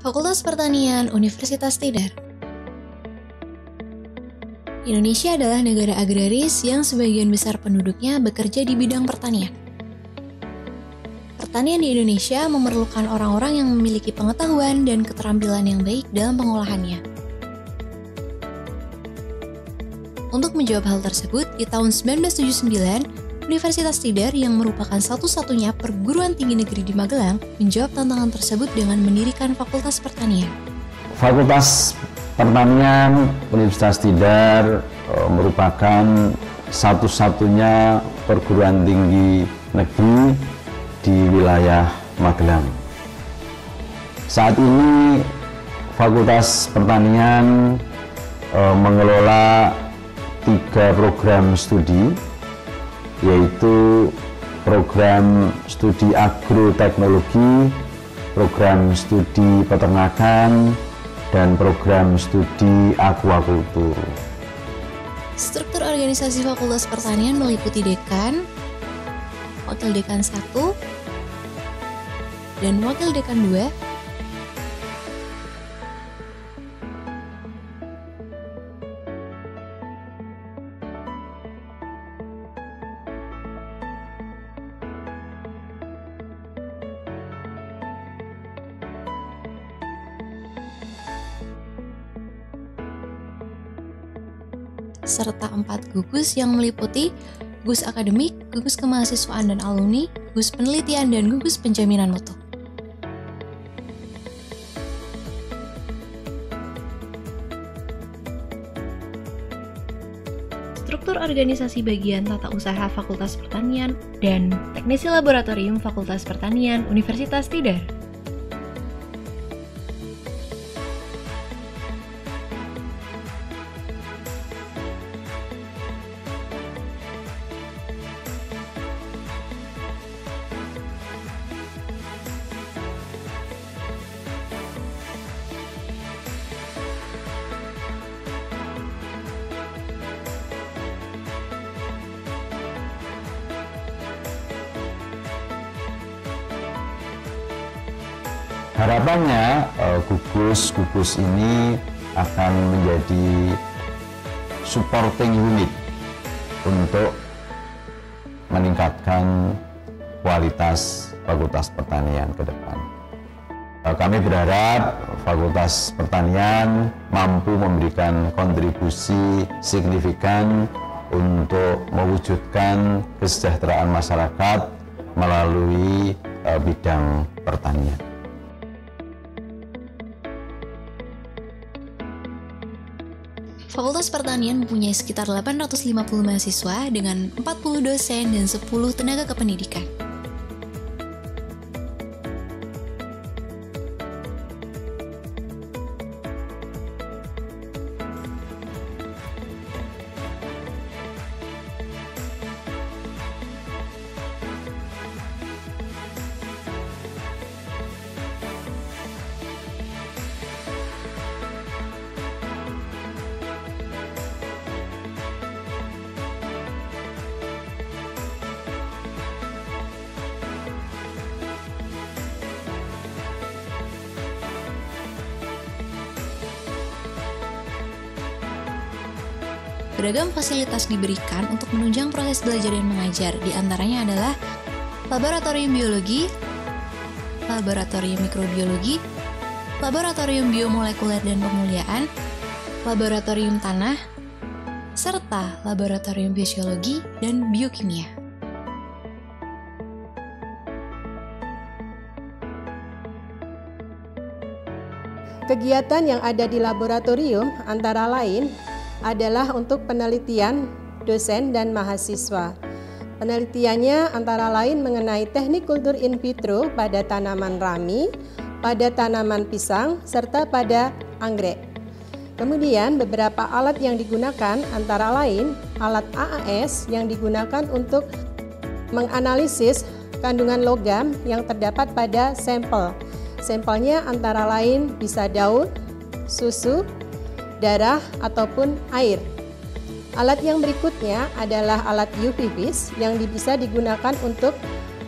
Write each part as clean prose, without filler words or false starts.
Fakultas Pertanian Universitas Tidar. Indonesia adalah negara agraris yang sebagian besar penduduknya bekerja di bidang pertanian. Pertanian di Indonesia memerlukan orang-orang yang memiliki pengetahuan dan keterampilan yang baik dalam pengolahannya. Untuk menjawab hal tersebut, di tahun 1979, Universitas Tidar yang merupakan satu-satunya perguruan tinggi negeri di Magelang menjawab tantangan tersebut dengan mendirikan Fakultas Pertanian. Fakultas Pertanian Universitas Tidar merupakan satu-satunya perguruan tinggi negeri di wilayah Magelang. Saat ini Fakultas Pertanian mengelola 3 program studi, yaitu program studi agroteknologi, program studi peternakan, dan program studi aquacultur. Struktur organisasi Fakultas Pertanian meliputi dekan, wakil dekan 1, dan wakil dekan 2, serta 4 gugus yang meliputi gugus akademik, gugus kemahasiswaan dan alumni, gugus penelitian, dan gugus penjaminan mutu. Struktur organisasi bagian tata usaha Fakultas Pertanian dan teknisi laboratorium Fakultas Pertanian Universitas Tidar. Harapannya gugus-gugus ini akan menjadi supporting unit untuk meningkatkan kualitas Fakultas Pertanian ke depan. Kami berharap Fakultas Pertanian mampu memberikan kontribusi signifikan untuk mewujudkan kesejahteraan masyarakat melalui bidang pertanian. Fakultas Pertanian mempunyai sekitar 850 mahasiswa dengan 40 dosen dan 10 tenaga kependidikan. Beragam fasilitas diberikan untuk menunjang proses belajar dan mengajar, di antaranya adalah laboratorium biologi, laboratorium mikrobiologi, laboratorium biomolekuler dan pemuliaan, laboratorium tanah, serta laboratorium fisiologi dan biokimia. Kegiatan yang ada di laboratorium antara lain adalah untuk penelitian dosen dan mahasiswa. Penelitiannya antara lain mengenai teknik kultur in vitro pada tanaman rami, pada tanaman pisang, serta pada anggrek. Kemudian beberapa alat yang digunakan antara lain alat AAS yang digunakan untuk menganalisis kandungan logam yang terdapat pada sampel. Sampelnya antara lain bisa daun, susu, darah, ataupun air. Alat yang berikutnya adalah alat UV-Vis yang bisa digunakan untuk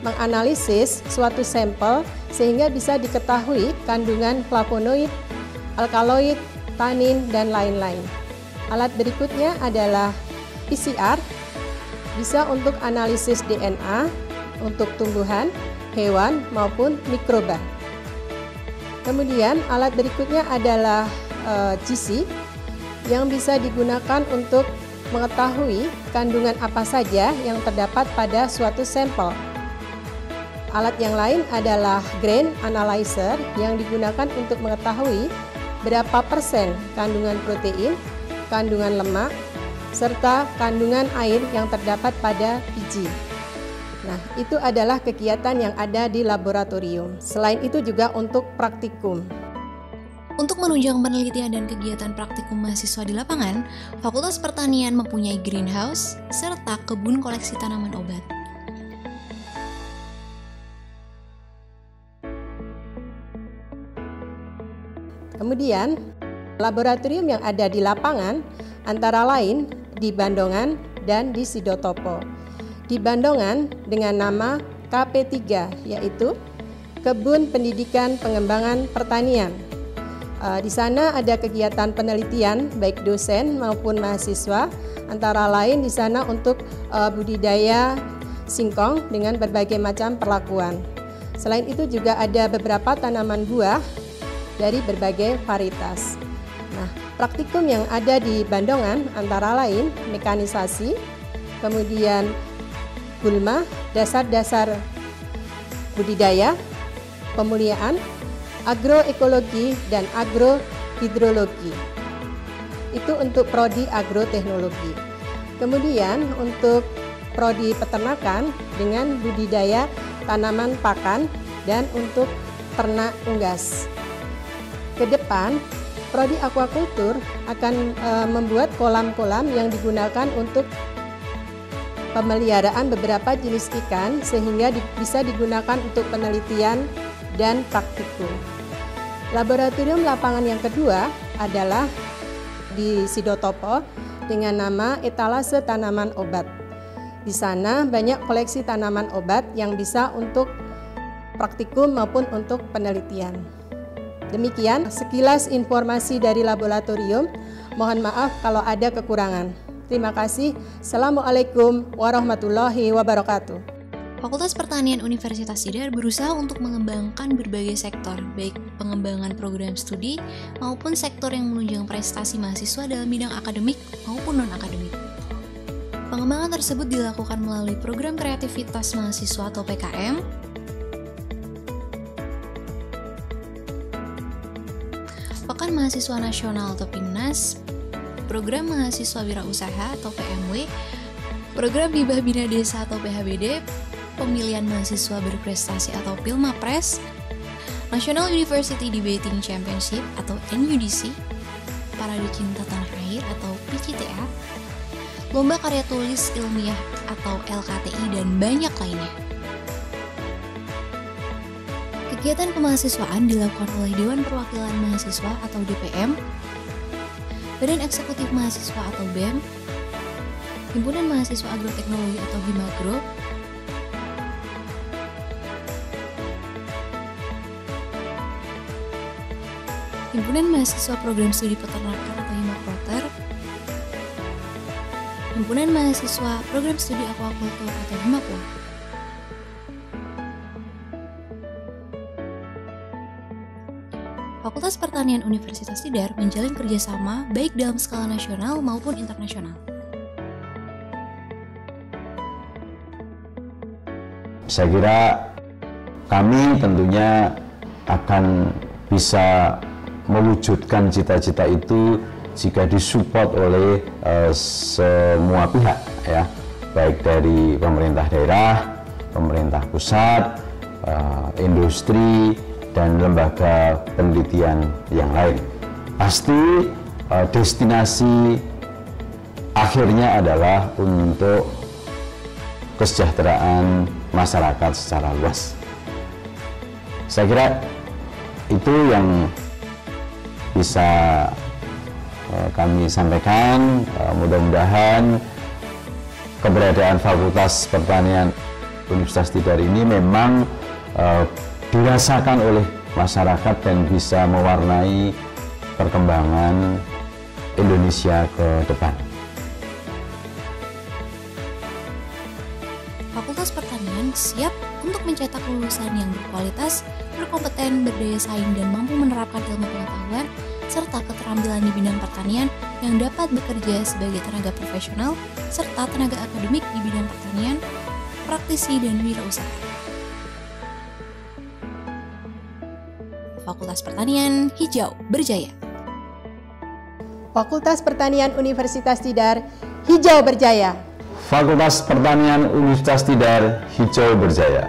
menganalisis suatu sampel sehingga bisa diketahui kandungan flavonoid, alkaloid, tanin, dan lain-lain. Alat berikutnya adalah PCR, bisa untuk analisis DNA untuk tumbuhan, hewan, maupun mikroba. Kemudian alat berikutnya adalah GC yang bisa digunakan untuk mengetahui kandungan apa saja yang terdapat pada suatu sampel. Alat yang lain adalah grain analyzer yang digunakan untuk mengetahui berapa persen kandungan protein, kandungan lemak, serta kandungan air yang terdapat pada biji. Nah, itu adalah kegiatan yang ada di laboratorium. Selain itu juga untuk praktikum. Untuk menunjang penelitian dan kegiatan praktikum mahasiswa di lapangan, Fakultas Pertanian mempunyai greenhouse serta kebun koleksi tanaman obat. Kemudian, laboratorium yang ada di lapangan antara lain di Bandongan dan di Sidotopo. Di Bandongan dengan nama KP3, yaitu Kebun Pendidikan Pengembangan Pertanian. Di sana ada kegiatan penelitian baik dosen maupun mahasiswa, antara lain di sana untuk budidaya singkong dengan berbagai macam perlakuan. Selain itu juga ada beberapa tanaman buah dari berbagai varietas. Nah, praktikum yang ada di Bandongan antara lain mekanisasi, kemudian gulma, dasar-dasar budidaya, pemuliaan, agroekologi, dan agrohidrologi. Itu untuk prodi agroteknologi. Kemudian untuk prodi peternakan dengan budidaya tanaman pakan dan untuk ternak unggas. Ke depan, prodi aquacultur akan membuat kolam-kolam yang digunakan untuk pemeliharaan beberapa jenis ikan sehingga bisa digunakan untuk penelitian dan praktikum. Laboratorium lapangan yang kedua adalah di Sidotopo dengan nama etalase tanaman obat. Di sana banyak koleksi tanaman obat yang bisa untuk praktikum maupun untuk penelitian. Demikian sekilas informasi dari laboratorium. Mohon maaf kalau ada kekurangan. Terima kasih. Assalamualaikum warahmatullahi wabarakatuh. Fakultas Pertanian Universitas Tidar berusaha untuk mengembangkan berbagai sektor, baik pengembangan program studi maupun sektor yang menunjang prestasi mahasiswa dalam bidang akademik maupun non-akademik. Pengembangan tersebut dilakukan melalui program kreativitas mahasiswa atau PKM, Pekan Mahasiswa Nasional atau PIMNAS, Program Mahasiswa Wirausaha atau PMW, Program Hibah Bina Desa atau PHBD, Pemilihan Mahasiswa Berprestasi atau Pilmapres, National University Debating Championship atau NUDC, Parade Cinta Tanah Air atau PCTA, Lomba Karya Tulis Ilmiah atau LKTI, dan banyak lainnya. Kegiatan kemahasiswaan dilakukan oleh Dewan Perwakilan Mahasiswa atau DPM, Badan Eksekutif Mahasiswa atau BEM, Himpunan Mahasiswa Agroteknologi atau Himagro, Himpunan Mahasiswa Program Studi Peternakan atau Himaproter, Himpunan Mahasiswa Program Studi Aquacultur atau Himapol. Fakultas Pertanian Universitas Tidar menjalin kerjasama baik dalam skala nasional maupun internasional. Saya kira kami tentunya akan bisa mewujudkan cita-cita itu jika disupport oleh semua pihak, ya, baik dari pemerintah daerah, pemerintah pusat, industri, dan lembaga penelitian yang lain. Pasti destinasi akhirnya adalah untuk kesejahteraan masyarakat secara luas. Saya kira itu yang bisa kami sampaikan. Mudah-mudahan keberadaan Fakultas Pertanian Universitas Tidar ini memang dirasakan oleh masyarakat dan bisa mewarnai perkembangan Indonesia ke depan. Fakultas Pertanian siap untuk mencetak lulusan yang berkualitas, berkompeten, berdaya saing, dan mampu menerapkan ilmu pengetahuan serta keterampilan di bidang pertanian yang dapat bekerja sebagai tenaga profesional serta tenaga akademik di bidang pertanian, praktisi, dan wirausaha. Fakultas Pertanian hijau berjaya. Fakultas Pertanian Universitas Tidar hijau berjaya. Fakultas Pertanian Universitas Tidar hijau berjaya.